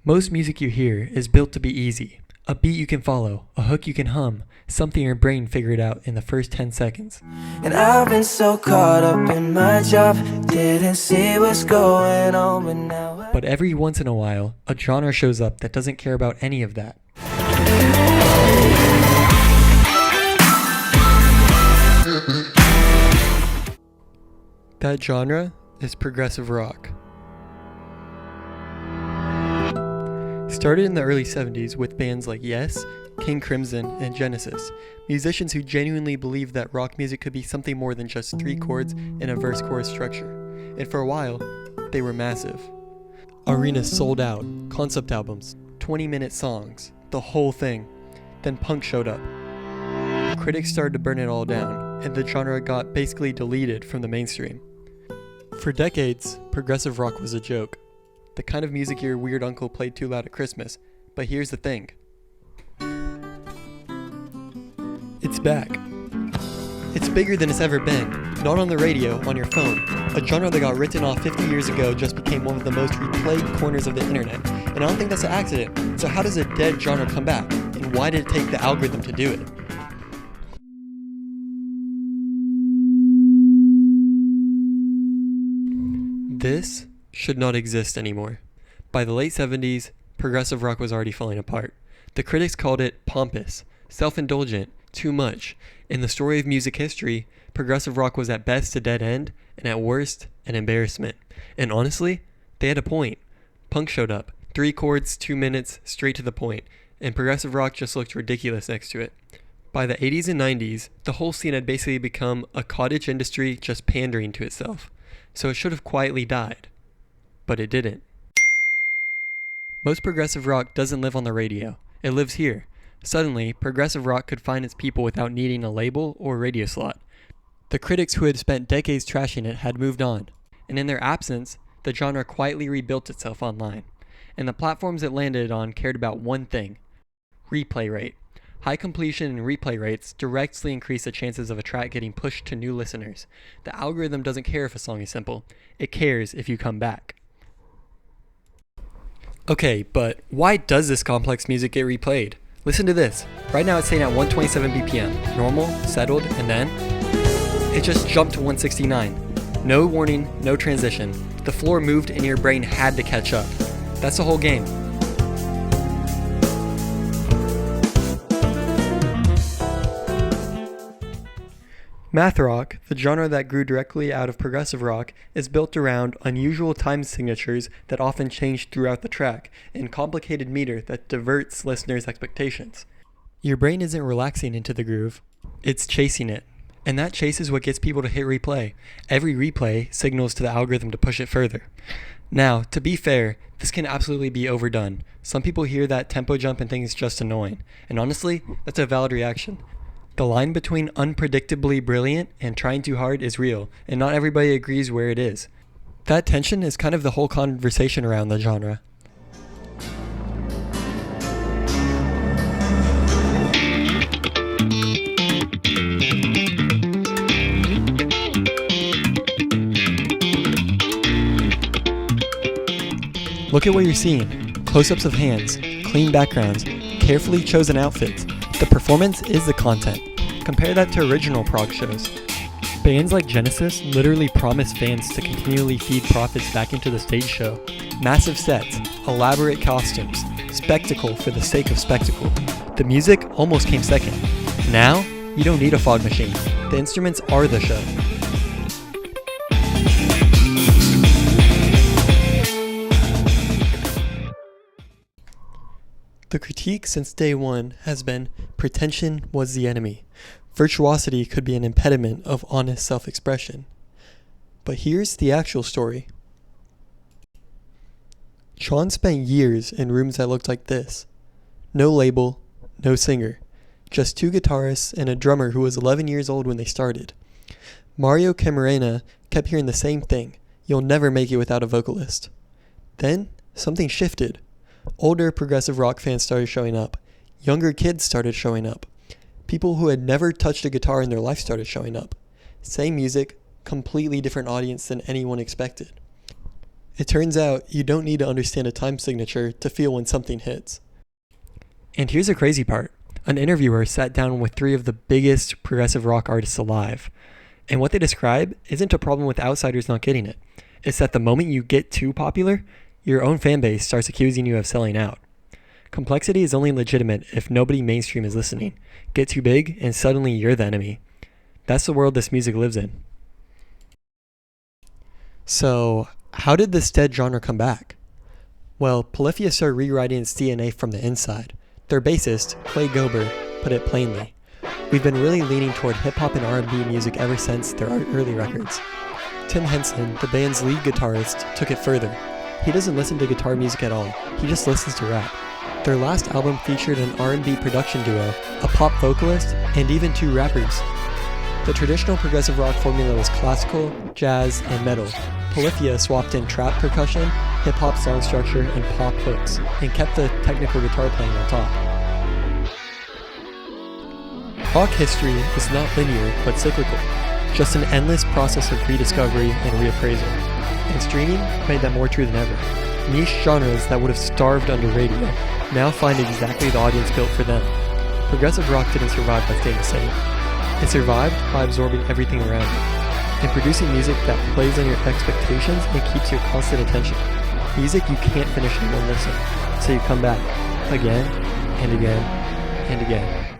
Most music you hear is built to be easy. A beat you can follow, a hook you can hum, something your brain figured out in the first 10 seconds. And I've been so caught up in my job, didn't see what's going on, but now But every once in a while, a genre shows up that doesn't care about any of that. That genre is progressive rock. Started in the early 70s with bands like Yes, King Crimson, and Genesis, musicians who genuinely believed that rock music could be something more than just 3 chords and a verse-chorus structure. And for a while, they were massive. Arenas sold out, concept albums, 20-minute songs, the whole thing. Then punk showed up. Critics started to burn it all down, and the genre got basically deleted from the mainstream. For decades, progressive rock was a joke. The kind of music your weird uncle played too loud at Christmas. But here's the thing. It's back. It's bigger than it's ever been. Not on the radio, on your phone. A genre that got written off 50 years ago just became one of the most replayed corners of the internet. And I don't think that's an accident. So how does a dead genre come back? And why did it take the algorithm to do it? This should not exist anymore. By the late 70s, progressive rock was already falling apart. The critics called it pompous, self-indulgent, too much. In the story of music history, progressive rock was at best a dead end, and at worst, an embarrassment. And honestly, they had a point. Punk showed up, 3 chords, 2 minutes, straight to the point, and progressive rock just looked ridiculous next to it. By the 80s and 90s, the whole scene had basically become a cottage industry just pandering to itself. So it should have quietly died. But it didn't. Most progressive rock doesn't live on the radio. It lives here. Suddenly, progressive rock could find its people without needing a label or radio slot. The critics who had spent decades trashing it had moved on, and in their absence, the genre quietly rebuilt itself online. And the platforms it landed on cared about one thing: replay rate. High completion and replay rates directly increase the chances of a track getting pushed to new listeners. The algorithm doesn't care if a song is simple. It cares if you come back. Okay, but why does this complex music get replayed? Listen to this. Right now it's saying at 127 BPM. Normal, settled, and then it just jumped to 169. No warning, no transition. The floor moved and your brain had to catch up. That's the whole game. Math rock, the genre that grew directly out of progressive rock, is built around unusual time signatures that often change throughout the track, and complicated meter that diverts listeners' expectations. Your brain isn't relaxing into the groove, it's chasing it. And that chase is what gets people to hit replay. Every replay signals to the algorithm to push it further. Now, to be fair, this can absolutely be overdone. Some people hear that tempo jump and think it's just annoying. And honestly, that's a valid reaction. The line between unpredictably brilliant and trying too hard is real, and not everybody agrees where it is. That tension is kind of the whole conversation around the genre. Look at what you're seeing. Close-ups of hands, clean backgrounds, carefully chosen outfits. The performance is the content. Compare that to original prog shows. Bands like Genesis literally promise fans to continually feed profits back into the stage show. Massive sets, elaborate costumes, spectacle for the sake of spectacle. The music almost came second. Now, you don't need a fog machine. The instruments are the show. The critique since day one has been pretension was the enemy. Virtuosity could be an impediment of honest self-expression. But here's the actual story. CHON spent years in rooms that looked like this. No label, no singer. Just 2 guitarists and a drummer who was 11 years old when they started. Mario Camarena kept hearing the same thing. You'll never make it without a vocalist. Then, something shifted. Older progressive rock fans started showing up. Younger kids started showing up. People who had never touched a guitar in their life started showing up. Same music, completely different audience than anyone expected. It turns out you don't need to understand a time signature to feel when something hits. And here's the crazy part. An interviewer sat down with 3 of the biggest progressive rock artists alive. And what they describe isn't a problem with outsiders not getting it. It's that the moment you get too popular, your own fan base starts accusing you of selling out. Complexity is only legitimate if nobody mainstream is listening. Get too big, and suddenly you're the enemy. That's the world this music lives in. So, how did this dead genre come back? Well, Polyphia started rewriting its DNA from the inside. Their bassist, Clay Gober, put it plainly. We've been really leaning toward hip-hop and R&B music ever since their early records. Tim Henson, the band's lead guitarist, took it further. He doesn't listen to guitar music at all, he just listens to rap. Their last album featured an R&B production duo, a pop vocalist, and even 2 rappers. The traditional progressive rock formula was classical, jazz, and metal. Polyphia swapped in trap percussion, hip-hop song structure, and pop hooks, and kept the technical guitar playing on top. Rock history is not linear, but cyclical, just an endless process of rediscovery and reappraisal. And streaming made that more true than ever. Niche genres that would have starved under radio now find exactly the audience built for them. Progressive rock didn't survive by staying the same. It survived by absorbing everything around it, and producing music that plays on your expectations and keeps your constant attention. Music you can't finish in one listen, so you come back again and again and again.